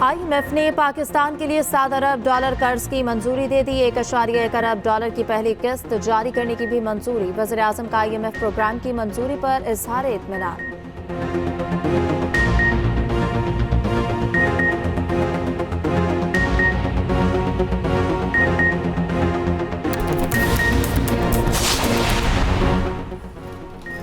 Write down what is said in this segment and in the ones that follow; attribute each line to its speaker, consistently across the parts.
Speaker 1: IMF ने पाकिस्तान के लिए $7 अरब कर्ज की मंजूरी दे दी। $1.1 अरब की पहली किस्त जारी करने की भी मंजूरी। वज़ीर आज़म का IMF प्रोग्राम की मंजूरी पर इज़हार इत्मीनान।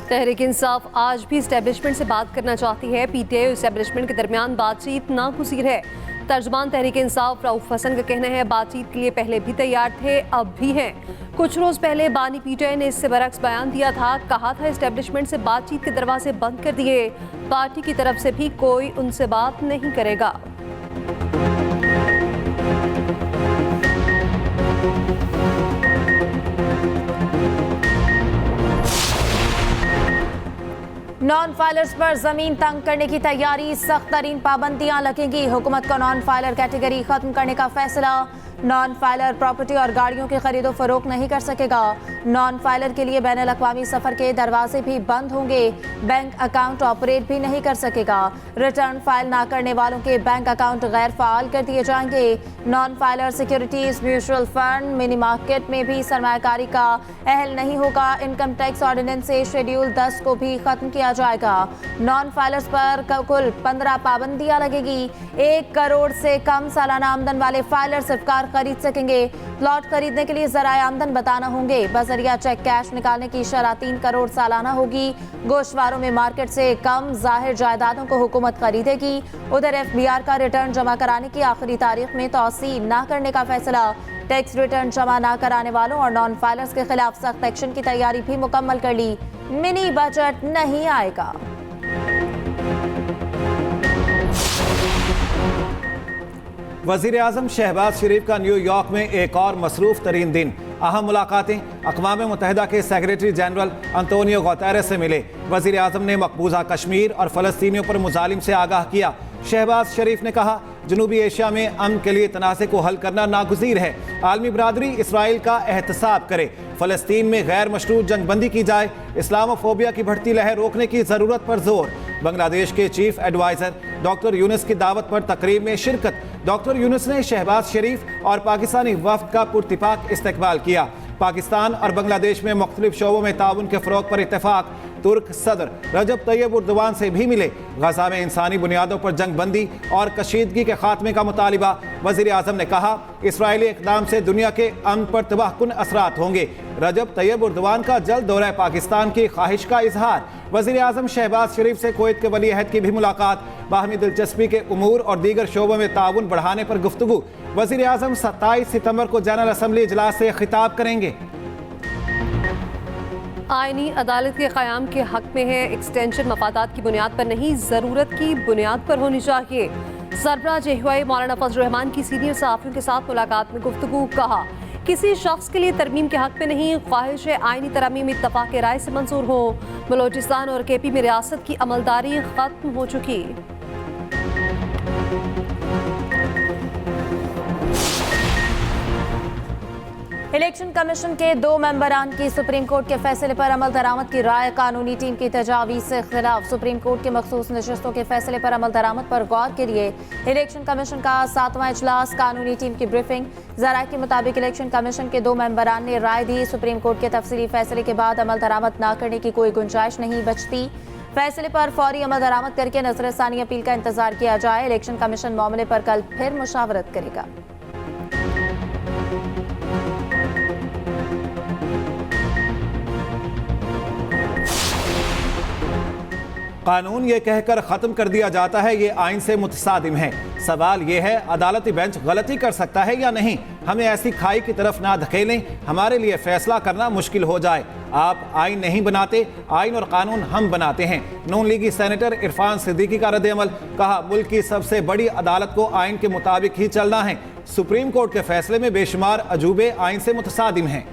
Speaker 2: तहरीक इंसाफ आज भी इस्टेब्लिशमेंट से बात करना चाहती है। PTI और इस्टेब्लिशमेंट के दरमियान बातचीत नागुज़ीर है। तर्जमान तहरीक इंसाफ रऊफ हसन का कहना है बातचीत के लिए पहले भी तैयार थे, अब भी हैं। कुछ रोज पहले बानी PTI ने इससे बरक्स बयान दिया था। कहा था इस्टेब्लिशमेंट से बातचीत के दरवाजे बंद कर दिए, पार्टी की तरफ से भी कोई उनसे बात नहीं करेगा।
Speaker 1: नॉन फाइलर्स पर जमीन तंग करने की तैयारी, सख्त तरीन पाबंदियां लगेंगी। हुकूमत का नॉन फाइलर कैटेगरी खत्म करने का फैसला। नॉन फाइलर प्रॉपर्टी और गाड़ियों की खरीदो फरोख्त नहीं कर सकेगा। नॉन फाइलर के लिए बैनुल अक़वामी सफर के दरवाजे भी बंद होंगे। बैंक अकाउंट ऑपरेट भी नहीं कर सकेगा। रिटर्न फाइल ना करने वालों के बैंक अकाउंट गैर फाल कर दिए जाएंगे। Non filer securities, mutual fund, mini market में भी सरमायाकारी का अहल नहीं होगा। इनकम टैक्स ऑर्डिनेंस से शेड्यूल 10 को भी खत्म किया जाएगा। नॉन फाइलर्स पर कुल 15 पाबंदियां लगेगी। 1 करोड़ से कम सालाना आमदन वाले फाइलर सिर्फ कार खरीद सकेंगे। प्लॉट खरीदने के लिए ज़राए आमदन बताना होंगे। बजरिया चेक कैश निकालने की शरह 3 करोड़ सालाना होगी। गोशवारों में मार्केट से कम जाहिर जायदादों को हुकूमत खरीदेगी। उधर FBR का रिटर्न जमा कराने की आखिरी तारीख में तौसी न करने का फैसला। टैक्स रिटर्न जमा न कराने वालों और नॉन फाइलर्स के खिलाफ सख्त एक्शन की तैयारी भी मुकम्मल कर ली। मिनी बजट नहीं आएगा।
Speaker 3: वज़ीर आज़म शहबाज शरीफ का न्यूयॉर्क में एक और मसरूफ़ तरीन दिन। अहम मुलाकातें। अक़वाम मुत्तहिदा के सेक्रेटरी जनरल अंतोनियो गुतेरेस से मिले। वज़ीर आज़म ने मकबूजा कश्मीर और फ़लस्तीनियों पर मुजालिम से आगाह किया। शहबाज शरीफ ने कहा जनूबी एशिया में अमन के लिए तनाज़े को हल करना नागुज़ीर है। आलमी बरादरी इसराइल का एहतसाब करे। फ़लस्तीन में गैर मशरूत जंगबंदी की जाए। इस्लामोफोबिया की बढ़ती लहर रोकने की ज़रूरत पर जोर। बांग्लादेश के चीफ एडवाइज़र डॉक्टर यूनुस की दावत पर तकरीब में शिरकत। डॉक्टर यूनुस ने शहबाज शरीफ और पाकिस्तानी वफ़द का पुरतिपाक इस्तकबाल किया। पाकिस्तान और बांग्लादेश में मुख्तलिफ शोबों में ताउन के फ़रोग पर इत्तेफाक। तुर्क सदर रजब तैयब उर्दवान से भी मिले। गजा में इंसानी बुनियादों पर जंगबंदी और कशीदगी के खात्मे का मुतालिबा। वज़ीर आज़म ने कहा इसराइली इक़दाम से दुनिया के अमन पर तबाहकुन असरात होंगे। रजब तैयब उर्दवान का जल्द दौरा पाकिस्तान की ख्वाहिश का इजहार। वज़ीर आज़म शहबाज शरीफ से कुवैत के वली अहद की भी मुलाकात। बाहमी दिलचस्पी के उमूर और दीगर शोबों में ताउन बढ़ाने पर गुफ्तगू। वज़ीर आज़म 27 सितंबर को जनरल असम्बली इजलास से खिताब करेंगे।
Speaker 2: आईनी अदालत के क़याम के हक में है। एक्सटेंशन मफादात की बुनियाद पर नहीं, ज़रूरत की बुनियाद पर होनी चाहिए। सरबराह JUI मौलाना फजल रहमान की सीनियर सहाफ़ियों के साथ मुलाकात में गुफ्तगू। कहा किसी शख्स के लिए तरमीम के हक में नहीं, ख्वाहिश है आईनी तरमीम इत्तफाक़ राय से मंजूर हो। बलोचिस्तान और KP में रियासत की अमलदारी ख़त्म हो चुकी।
Speaker 1: इलेक्शन कमीशन के 2 मेंबरान की सुप्रीम कोर्ट के फैसले पर अमल दरामद की राय। कानूनी टीम की तजावीज़ से खिलाफ। सुप्रीम कोर्ट के मखसूस नशस्तों के फैसले पर अमल दरामद पर गौर के लिए इलेक्शन कमीशन का 7वां इजलास। कानूनी टीम की ब्रीफिंग। ज़राए के मुताबिक इलेक्शन कमीशन के 2 मेंबरान ने राय दी सुप्रीम कोर्ट के तफसीली फैसले के बाद अमल दरामद न करने की कोई गुंजाइश नहीं बचती। फैसले पर फौरी अमल दरामद करके नज़रसानी अपील का इंतजार किया जाए। इलेक्शन कमीशन मामले पर कल फिर मुशावरत करेगा।
Speaker 3: कानून ये कहकर ख़त्म कर दिया जाता है ये आइन से मुतसादिम है। सवाल ये है अदालती बेंच गलती कर सकता है या नहीं। हमें ऐसी खाई की तरफ ना धकेलें हमारे लिए फैसला करना मुश्किल हो जाए। आप आइन नहीं बनाते, आइन और कानून हम बनाते हैं। नून लीगी सेनेटर इरफान सिद्दीकी का रद्द-ए-अमल। कहा मुल्क की सबसे बड़ी अदालत को आइन के मुताबिक ही चलना है। सुप्रीम कोर्ट के फैसले में बेशुमार अजूबे आइन से मुतसादिम हैं।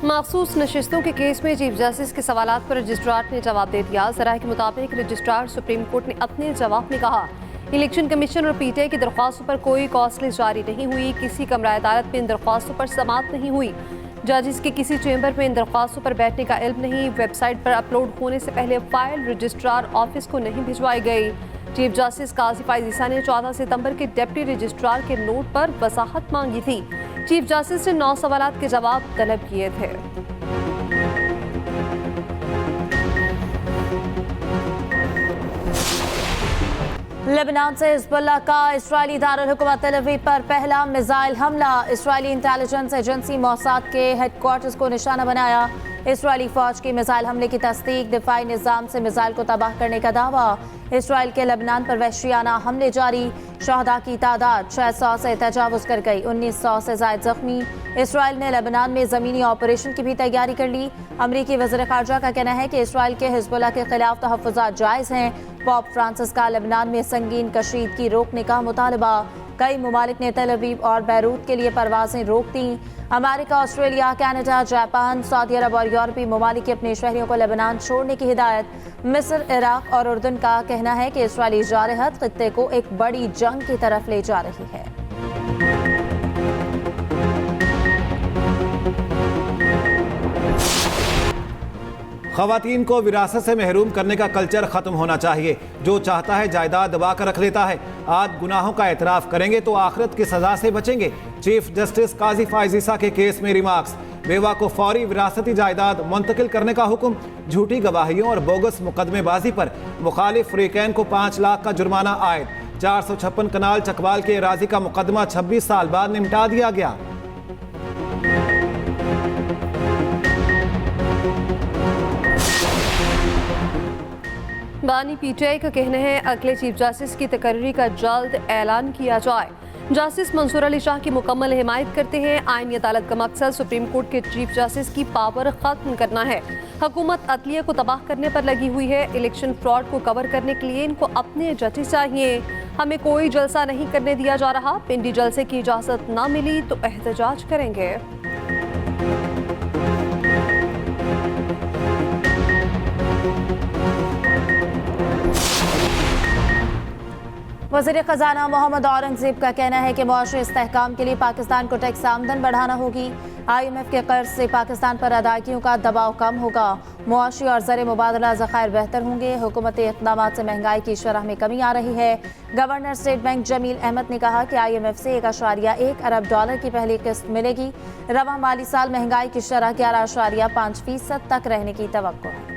Speaker 2: मखसूस नशिस्तों के केस में चीफ जस्टिस के सवालात पर रजिस्ट्रार ने जवाब दे दिया। ज़राए के मुताबिक रजिस्ट्रार सुप्रीम कोर्ट ने अपने जवाब में कहा इलेक्शन कमीशन और पीटीआई की दरख्वास्तों पर कोई कॉस्ट लिस्ट जारी नहीं हुई। किसी कमरा अदालत में इन दरख्वास्तों पर समाअत नहीं हुई। जजेस के किसी चेंबर में इन दरख्वास्तों पर बैठने का इल्म नहीं। वेबसाइट पर अपलोड होने से पहले फाइल रजिस्ट्रार ऑफिस को नहीं भिजवाई गई। चीफ जस्टिस काजी फाइज ईसा ने 14 सितंबर के डिप्टी रजिस्ट्रार के नोट पर वजाहत मांगी थी। चीफ जस्टिस ने 9 सवालात के जवाब तलब किए थे।
Speaker 1: लेबनान से हिजबुल्लाह का इस्राएली दारुल हुकूमत तेल अवीव पर पहला मिसाइल हमला। इस्राएली इंटेलिजेंस एजेंसी मोसाद के हेडक्वार्टर्स को निशाना बनाया। इस्राएली फौज की मिसाइल हमले की तस्दीक। दिफाई निज़ाम से मिसाइल को तबाह करने का दावा। इस्राएल के लेबनान पर वहशियाना हमले जारी। शहदा की तादाद 600 से तजावुज़ कर गई। 1900 से ज़ायद जख्मी। इस्राएल ने लेबनान में ज़मीनी ऑपरेशन की भी तैयारी कर ली। अमरीकी वज़ीर ख़ारजा का कहना है कि इस्राएल के हिजबुल्लाह के खिलाफ तहफ़्फ़ुज़ात जायज़ हैं। पोप फ्रांसिस का लेबनान में संगीन कशीदगी रोकने का मुतालबा। कई ममालिक ने तेल अवीव और बैरूत के लिए परवाजें रोक दी। अमेरिका, ऑस्ट्रेलिया, कनाडा, जापान, सऊदी अरब और यूरोपीय ममालिक के अपने शहरियों को लेबनान छोड़ने की हिदायत। मिस्र, इराक और उर्दन का कहना है कि इस्राएली जारहत खित्ते को एक बड़ी जंग की तरफ ले जा रही है।
Speaker 3: ख़वातीन को विरासत से महरूम करने का कल्चर ख़त्म होना चाहिए। जो चाहता है जायदाद दबा कर रख लेता है। आज गुनाहों का एतराफ़ करेंगे तो आखिरत की सज़ा से बचेंगे। चीफ जस्टिस काजी फाइज ईसा के केस में रिमार्क्स। बेवा को फौरी विरासती जायदाद मुंतकिल करने का हुक्म। झूठी गवाहियों और बोगस मुकदमेबाजी पर मुखालिफ फ्रीकैन को 5 लाख का जुर्माना आयद। 456 कनाल चकवाल के एराजी का मुकदमा 26 साल बाद निपटा दिया गया।
Speaker 2: बानी पीटीआई का कहना है अगले चीफ जस्टिस की तकर्री का जल्द ऐलान किया जाए। जस्टिस मंसूर अली शाह की मुकम्मल हिमायत करते हैं। आईनी अदालत का मकसद सुप्रीम कोर्ट के चीफ जस्टिस की पावर खत्म करना है। हुकूमत अदलिया को तबाह करने पर लगी हुई है। इलेक्शन फ्रॉड को कवर करने के लिए इनको अपने जजेस चाहिए। हमें कोई जलसा नहीं करने दिया जा रहा। पिंडी जलसे की इजाज़त ना मिली तो एहतजाज करेंगे।
Speaker 1: वज़ीर ख़जाना मोहम्मद औरंगज़ेब का कहना है कि मुआशी इस्तेहकाम के लिए पाकिस्तान को टैक्स आमदन बढ़ाना होगी। IMF के कर्ज से पाकिस्तान पर अदायगियों का दबाव कम होगा। मुआशी और ज़र मुबादला ज़खायर बेहतर होंगे। हुकूमती इक़दामात से महंगाई की शरह में कमी आ रही है। Governor State Bank Jamil Ahmed ने कहा कि IMF से $1.1 अरब की पहली किस्त मिलेगी। रवां माली साल महंगाई की शरह 11.5% तक रहने की तवक्को है।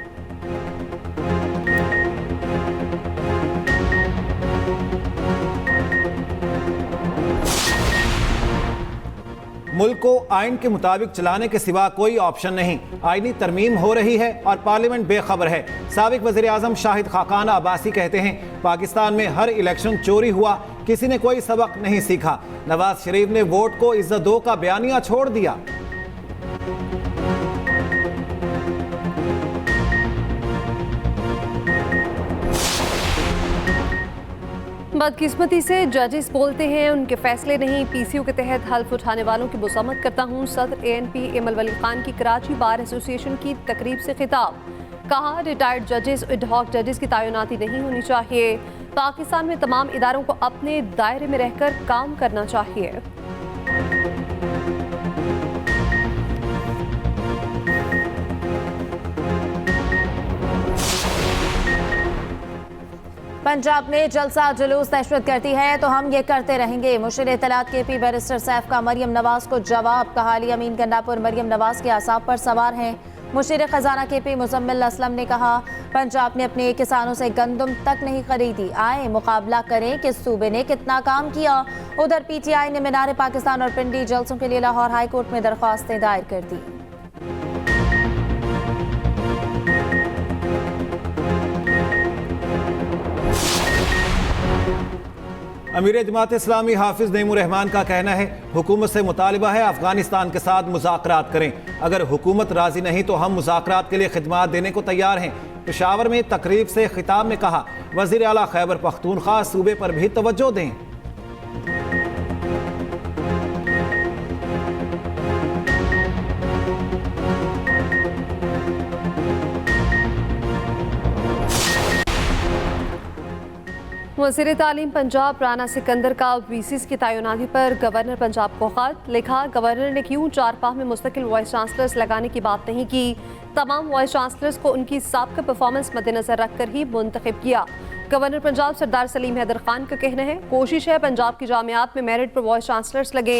Speaker 3: मुल्क को आइन के मुताबिक चलाने के सिवा कोई ऑप्शन नहीं। आइनी तरमीम हो रही है और पार्लियामेंट बेखबर है। साबिक वज़ीर आज़म शाहिद खाकान अब्बासी कहते हैं पाकिस्तान में हर इलेक्शन चोरी हुआ, किसी ने कोई सबक नहीं सीखा। नवाज शरीफ ने वोट को इज्जत दो का बयानिया छोड़ दिया।
Speaker 2: बदकिस्मती से जजेस बोलते हैं उनके फैसले नहीं। PCO के तहत हल्फ उठाने वालों की मज़म्मत करता हूँ। सदर ANP इमल वली खान की कराची बार एसोसिएशन की तकरीब से खिताब। कहा रिटायर्ड जजेस एडहॉक जजेस की तैनाती नहीं होनी चाहिए। पाकिस्तान में तमाम इदारों को अपने दायरे में रहकर काम करना चाहिए।
Speaker 1: पंजाब में जलसा जुलूस दहशत करती है तो हम ये करते रहेंगे। मुशीर इत्तलात KP बैरिस्टर सैफ का मरियम नवाज को जवाब। कहाली अमीन गंडापुर मरियम नवाज के आसाब पर सवार हैं। मुशीर खजाना KP मुजम्मिल असलम ने कहा पंजाब ने अपने किसानों से गंदम तक नहीं खरीदी। आए मुकाबला करें कि सूबे ने कितना काम किया। उधर PTI ने मीनार पाकिस्तान और पिंडी जलसों के लिए लाहौर हाई कोर्ट में दरख्वास्तें दायर कर दी।
Speaker 3: अमीर जमात इस्लामी हाफिज नईमुर रहमान का कहना है हुकूमत से मुतालिबा है अफगानिस्तान के साथ मुज़ाकरात करें। अगर हुकूमत राजी नहीं तो हम मुज़ाकरात के लिए खिदमात देने को तैयार हैं। पेशावर में तकरीब से खिताब में कहा वज़ीर आला खैबर पख्तूनख्वा सूबे पर भी तवज्जो दें।
Speaker 2: वज़ीर तालीम पंजाब राना सिकंदर का वीसीज की तैनाती पर गवर्नर पंजाब को खत लिखा। गवर्नर ने क्यों चारपाह में मुस्तकिल वाइस चांसलर्स लगाने की बात नहीं की। तमाम वाइस चांसलर्स को उनकी साबिक़ा परफॉर्मेंस मद्देनजर रखकर ही मुंतखब किया। गवर्नर पंजाब सरदार सलीम हैदर खान का कहना है, कोशिश है पंजाब की जामियात में मेरिट पर वाइस चांसलर्स लगे।